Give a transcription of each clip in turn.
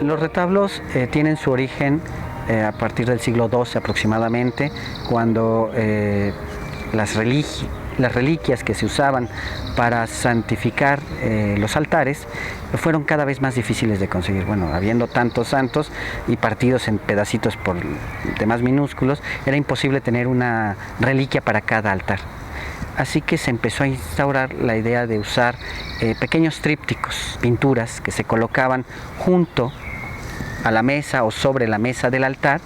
Los retablos tienen su origen a partir del siglo XII aproximadamente, cuando las reliquias que se usaban para santificar los altares fueron cada vez más difíciles de conseguir. Bueno, habiendo tantos santos y partidos en pedacitos por demás minúsculos, era imposible tener una reliquia para cada altar. Así que se empezó a instaurar la idea de usar pequeños trípticos, pinturas que se colocaban junto a la mesa o sobre la mesa del altar,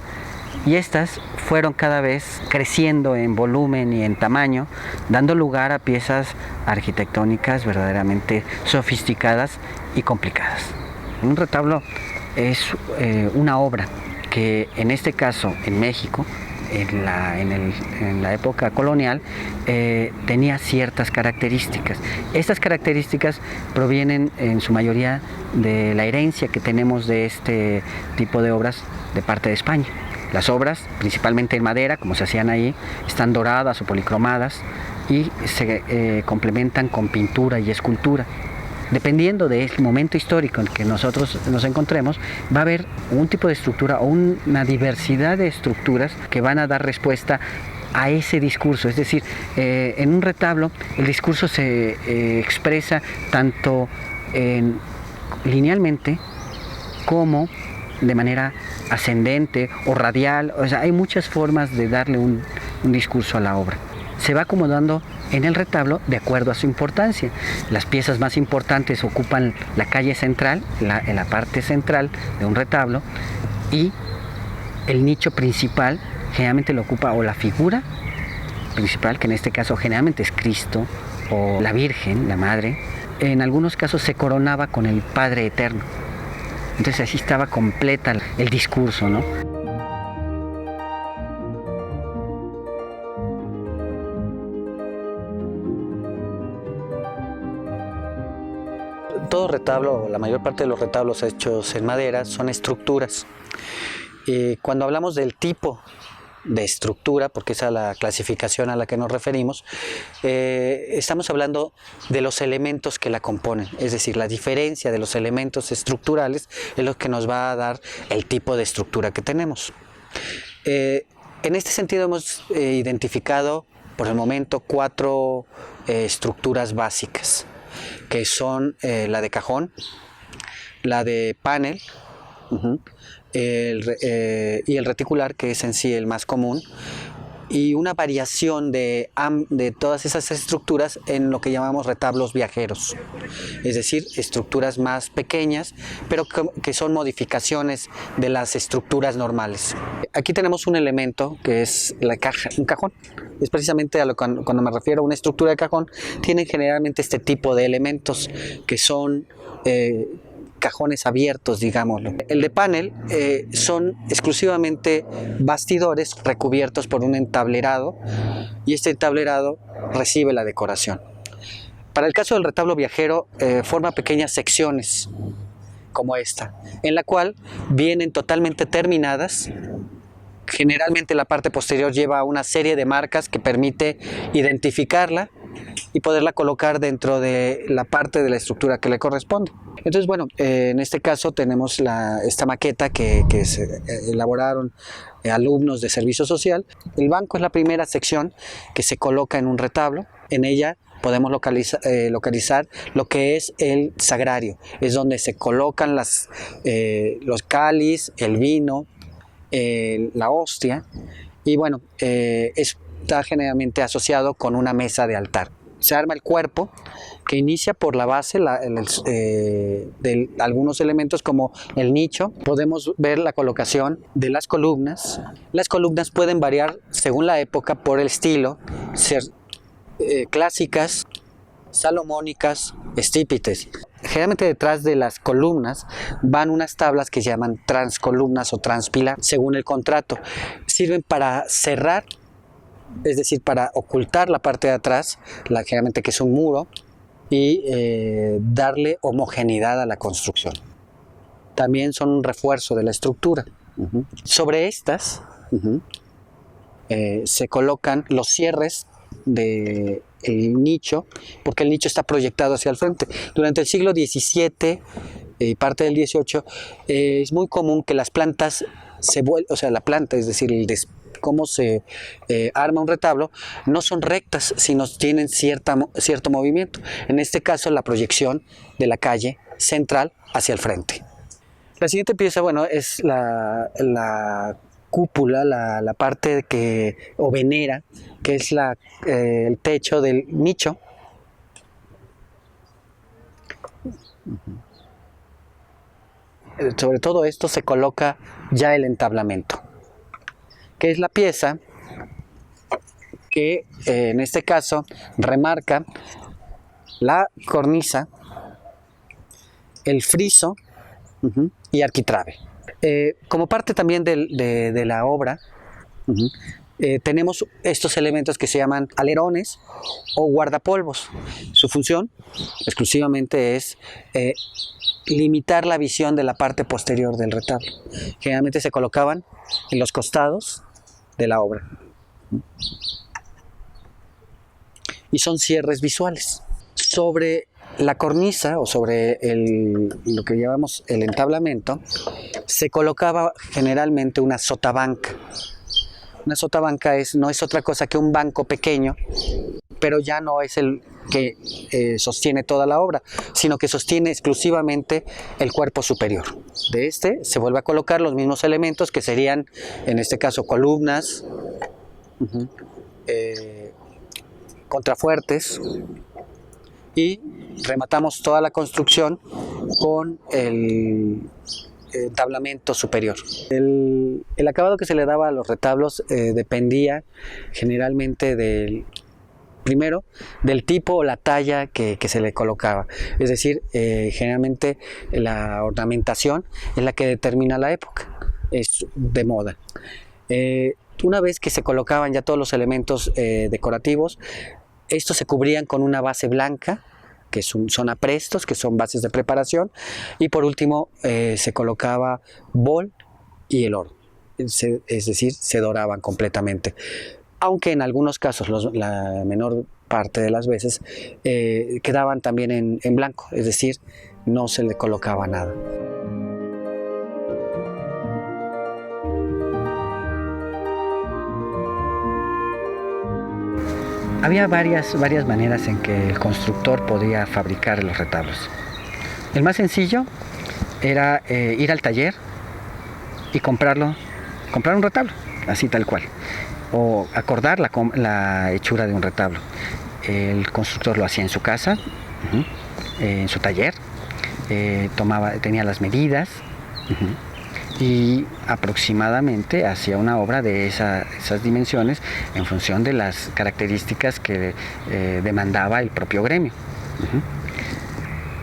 y estas fueron cada vez creciendo en volumen y en tamaño, dando lugar a piezas arquitectónicas verdaderamente sofisticadas y complicadas. Un retablo es una obra que en este caso en México, en la época colonial, tenía ciertas características. Estas características provienen en su mayoría de la herencia que tenemos de este tipo de obras de parte de España. Las obras, principalmente en madera, como se hacían ahí, están doradas o policromadas y se complementan con pintura y escultura. Dependiendo del momento histórico en el que nosotros nos encontremos, va a haber un tipo de estructura o una diversidad de estructuras que van a dar respuesta a ese discurso. Es decir, en un retablo el discurso se expresa tanto linealmente como de manera ascendente o radial. O sea, hay muchas formas de darle un discurso a la obra. Se va acomodando en el retablo de acuerdo a su importancia. Las piezas más importantes ocupan la calle central, en la parte central de un retablo, y el nicho principal generalmente lo ocupa o la figura principal, que en este caso generalmente es Cristo, o la Virgen, la Madre. En algunos casos se coronaba con el Padre Eterno. Entonces así estaba completa el discurso, ¿no? Todo retablo, o la mayor parte de los retablos hechos en madera, son estructuras. Cuando hablamos del tipo de estructura, porque esa es la clasificación a la que nos referimos, estamos hablando de los elementos que la componen, es decir, la diferencia de los elementos estructurales es lo que nos va a dar el tipo de estructura que tenemos. En este sentido hemos identificado por el momento 4 estructuras básicas, que son la de cajón, la de panel, y el reticular, que es en sí el más común, y una variación de todas esas estructuras en lo que llamamos retablos viajeros, es decir, estructuras más pequeñas, pero que son modificaciones de las estructuras normales. Aquí tenemos un elemento que es la caja, un cajón. Es precisamente a cuando me refiero a una estructura de cajón, tienen generalmente este tipo de elementos que son cajones abiertos, digámoslo. El de panel son exclusivamente bastidores recubiertos por un entablerado, y este entablerado recibe la decoración. Para el caso del retablo viajero, forma pequeñas secciones como esta, en la cual vienen totalmente terminadas. Generalmente la parte posterior lleva una serie de marcas que permite identificarla y poderla colocar dentro de la parte de la estructura que le corresponde. Entonces, bueno, en este caso tenemos esta maqueta que se elaboraron alumnos de servicio social. El banco es la primera sección que se coloca en un retablo. En ella podemos localizar lo que es el sagrario. Es donde se colocan los cáliz, el vino, la hostia, y bueno, está generalmente asociado con una mesa de altar. Se arma el cuerpo, que inicia por la base de algunos elementos como el nicho. Podemos ver la colocación de las columnas. Las columnas pueden variar según la época por el estilo, ser clásicas, salomónicas, estípites. Generalmente detrás de las columnas van unas tablas que se llaman transcolumnas o transpilar, según el contrato. Sirven para cerrar, es decir, para ocultar la parte de atrás, generalmente que es un muro, y darle homogeneidad a la construcción. También son un refuerzo de la estructura. Sobre estas se colocan los cierres del nicho, porque el nicho está proyectado hacia el frente. Durante el siglo XVII y parte del 18, es muy común que las plantas o sea, la planta, es decir, cómo se arma un retablo, no son rectas, sino tienen cierto movimiento. En este caso, la proyección de la calle central hacia el frente. La siguiente pieza, bueno, es la cúpula, la parte o venera, que es el techo del nicho. Sobre todo esto se coloca ya el entablamento, que es la pieza que en este caso remarca la cornisa, el friso y arquitrabe. Como parte también de la obra, tenemos estos elementos que se llaman alerones o guardapolvos. Su función exclusivamente es limitar la visión de la parte posterior del retablo. Generalmente se colocaban en los costados de la obra. Y son cierres visuales. Sobre la cornisa o sobre lo que llamamos el entablamento, se colocaba generalmente una sotabanca. Una sotabanca no es otra cosa que un banco pequeño, pero ya no es el que sostiene toda la obra, sino que sostiene exclusivamente el cuerpo superior. De este se vuelve a colocar los mismos elementos que serían, en este caso, columnas, contrafuertes, y rematamos toda la construcción con el entablamento superior. El acabado que se le daba a los retablos dependía generalmente primero, del tipo o la talla que se le colocaba. Es decir, generalmente la ornamentación es la que determina la época, es de moda. Una vez que se colocaban ya todos los elementos decorativos, estos se cubrían con una base blanca, que son aprestos, que son bases de preparación, y por último se colocaba bol y el oro, es decir, se doraban completamente. Aunque en algunos casos, la menor parte de las veces, quedaban también en blanco, es decir, no se le colocaba nada. Había varias maneras en que el constructor podía fabricar los retablos. El más sencillo era ir al taller y comprar un retablo, así tal cual, o acordar la hechura de un retablo. El constructor lo hacía en su casa, en su taller, tenía las medidas, y aproximadamente hacía una obra de esas dimensiones en función de las características que demandaba el propio gremio.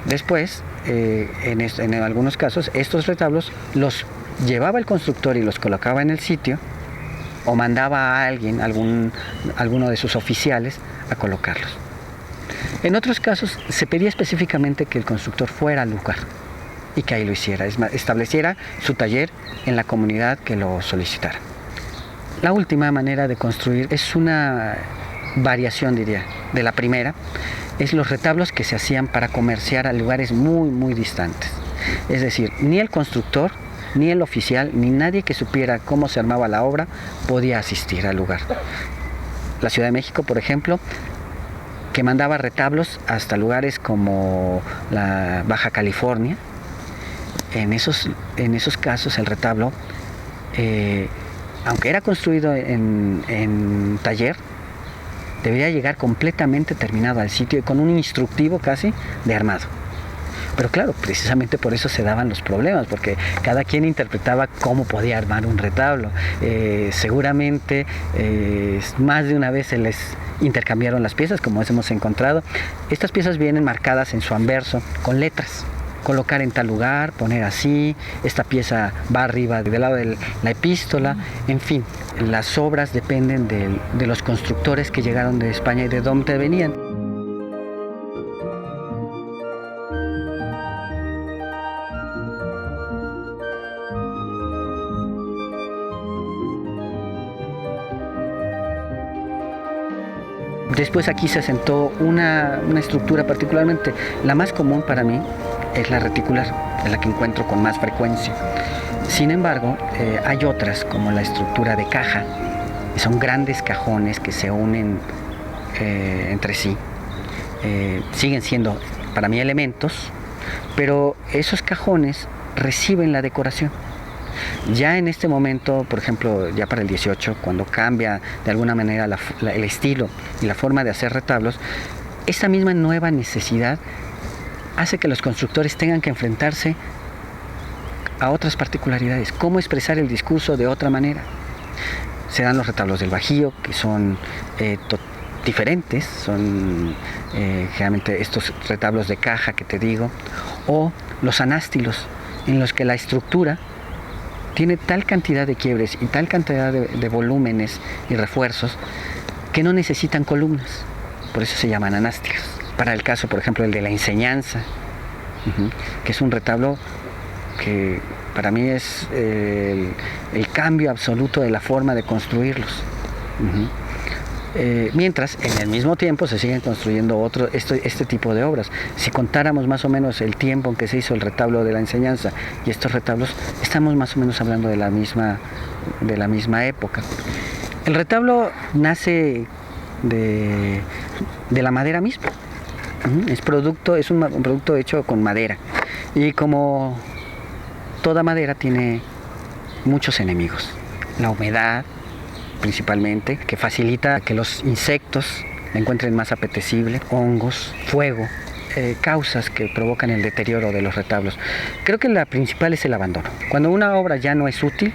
Después, en algunos casos, estos retablos los llevaba el constructor y los colocaba en el sitio, o mandaba a alguien, alguno de sus oficiales, a colocarlos. En otros casos, se pedía específicamente que el constructor fuera al lugar y que ahí lo hiciera, estableciera su taller en la comunidad que lo solicitara. La última manera de construir es una variación, diría, de la primera, es los retablos que se hacían para comerciar a lugares muy, muy distantes. Es decir, ni el constructor, ni el oficial, ni nadie que supiera cómo se armaba la obra podía asistir al lugar. La Ciudad de México, por ejemplo, que mandaba retablos hasta lugares como la Baja California. En esos casos el retablo, aunque era construido en taller, debería llegar completamente terminado al sitio y con un instructivo casi de armado. Pero claro, precisamente por eso se daban los problemas, porque cada quien interpretaba cómo podía armar un retablo. Seguramente más de una vez se les intercambiaron las piezas, como hemos encontrado. Estas piezas vienen marcadas en su anverso con letras. Colocar en tal lugar, poner así, esta pieza va arriba del lado de la epístola, en fin, las obras dependen de los constructores que llegaron de España y de dónde venían. Después aquí se asentó una estructura particularmente la más común para mí, es la reticular, es la que encuentro con más frecuencia. Sin embargo, hay otras, como la estructura de caja, que son grandes cajones que se unen entre sí. Siguen siendo para mí elementos, pero esos cajones reciben la decoración. Ya en este momento, por ejemplo, ya para el 18, cuando cambia de alguna manera el estilo y la forma de hacer retablos, esta misma nueva necesidad hace que los constructores tengan que enfrentarse a otras particularidades. ¿Cómo expresar el discurso de otra manera? Se dan los retablos del Bajío, que son diferentes, son generalmente estos retablos de caja que te digo, o los anástilos, en los que la estructura tiene tal cantidad de quiebres y tal cantidad de volúmenes y refuerzos que no necesitan columnas, por eso se llaman anástilos. Para el caso, por ejemplo, el de la enseñanza, que es un retablo que para mí es el cambio absoluto de la forma de construirlos. Mientras en el mismo tiempo se siguen construyendo este tipo de obras. Si contáramos más o menos el tiempo en que se hizo el retablo de la enseñanza y estos retablos, estamos más o menos hablando de la misma época. El retablo nace de la madera misma. Es un producto hecho con madera, y como toda madera tiene muchos enemigos. La humedad, principalmente, que facilita que los insectos la encuentren más apetecible, hongos, fuego, causas que provocan el deterioro de los retablos. Creo que la principal es el abandono. Cuando una obra ya no es útil,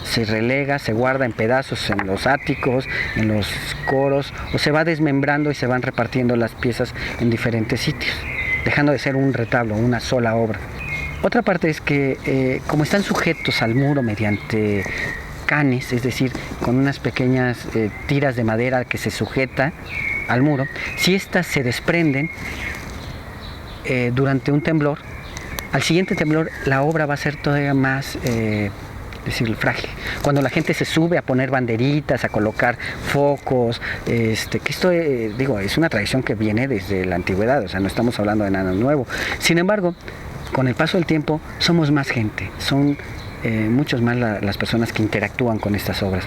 se relega, se guarda en pedazos en los áticos, en los coros, o se va desmembrando y se van repartiendo las piezas en diferentes sitios, dejando de ser un retablo, una sola obra. Otra parte es que como están sujetos al muro mediante canes, es decir, con unas pequeñas tiras de madera que se sujeta al muro, si éstas se desprenden durante un temblor, al siguiente temblor la obra va a ser todavía más frágil. Cuando la gente se sube a poner banderitas, a colocar focos, que esto es una tradición que viene desde la antigüedad, o sea, no estamos hablando de nada nuevo. Sin embargo, con el paso del tiempo somos más gente, son muchos más las personas que interactúan con estas obras.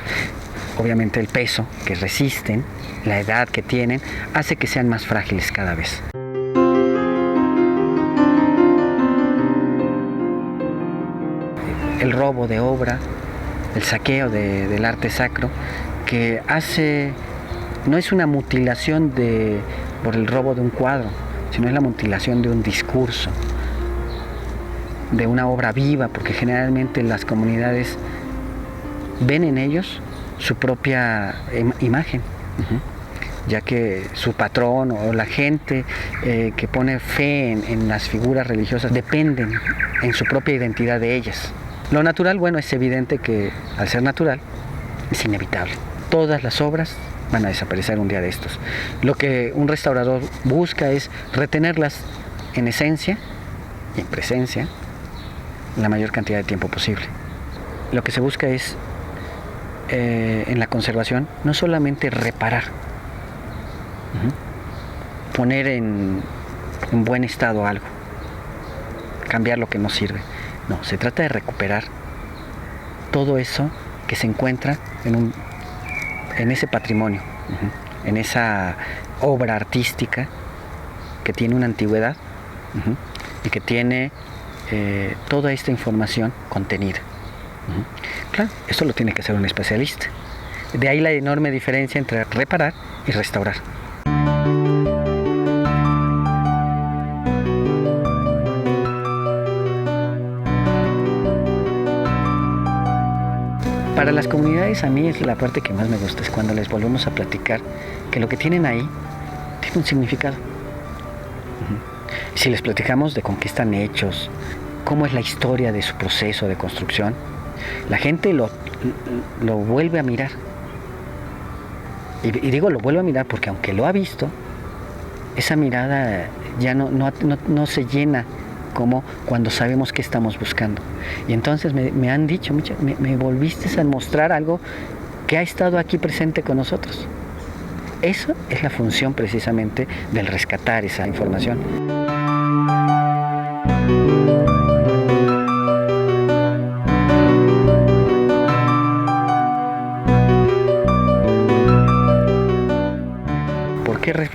Obviamente el peso que resisten, la edad que tienen, hace que sean más frágiles cada vez. El robo de obra, el saqueo del arte sacro, que no es una mutilación por el robo de un cuadro, sino es la mutilación de un discurso, de una obra viva, porque generalmente las comunidades ven en ellos su propia imagen, ya que su patrón o la gente que pone fe en las figuras religiosas dependen en su propia identidad de ellas. Lo natural, bueno, es evidente que al ser natural es inevitable. Todas las obras van a desaparecer un día de estos. Lo que un restaurador busca es retenerlas en esencia y en presencia la mayor cantidad de tiempo posible. Lo que se busca es, en la conservación, no solamente reparar, poner en buen estado algo, cambiar lo que no sirve. No, se trata de recuperar todo eso que se encuentra en ese patrimonio, en esa obra artística que tiene una antigüedad y que tiene toda esta información contenida. Claro, esto lo tiene que hacer un especialista. De ahí la enorme diferencia entre reparar y restaurar. Para las comunidades, a mí es la parte que más me gusta, es cuando les volvemos a platicar que lo que tienen ahí tiene un significado. Si les platicamos de con qué están hechos, cómo es la historia de su proceso de construcción, la gente lo vuelve a mirar. Y digo lo vuelve a mirar porque aunque lo ha visto, esa mirada ya no se llena como cuando sabemos qué estamos buscando. Y entonces me han dicho, me volviste a mostrar algo que ha estado aquí presente con nosotros. Eso es la función precisamente del rescatar esa información.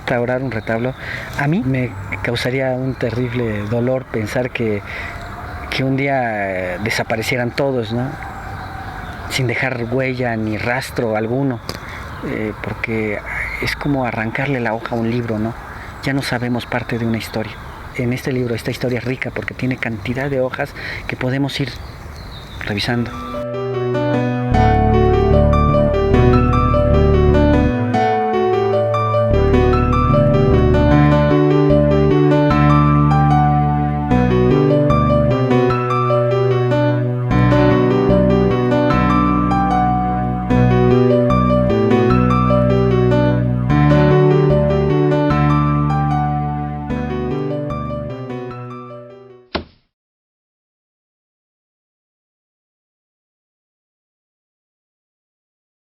restaurar un retablo, a mí me causaría un terrible dolor pensar que un día desaparecieran todos, ¿no? Sin dejar huella ni rastro alguno, porque es como arrancarle la hoja a un libro, ¿no? Ya no sabemos parte de una historia. En este libro, esta historia es rica porque tiene cantidad de hojas que podemos ir revisando.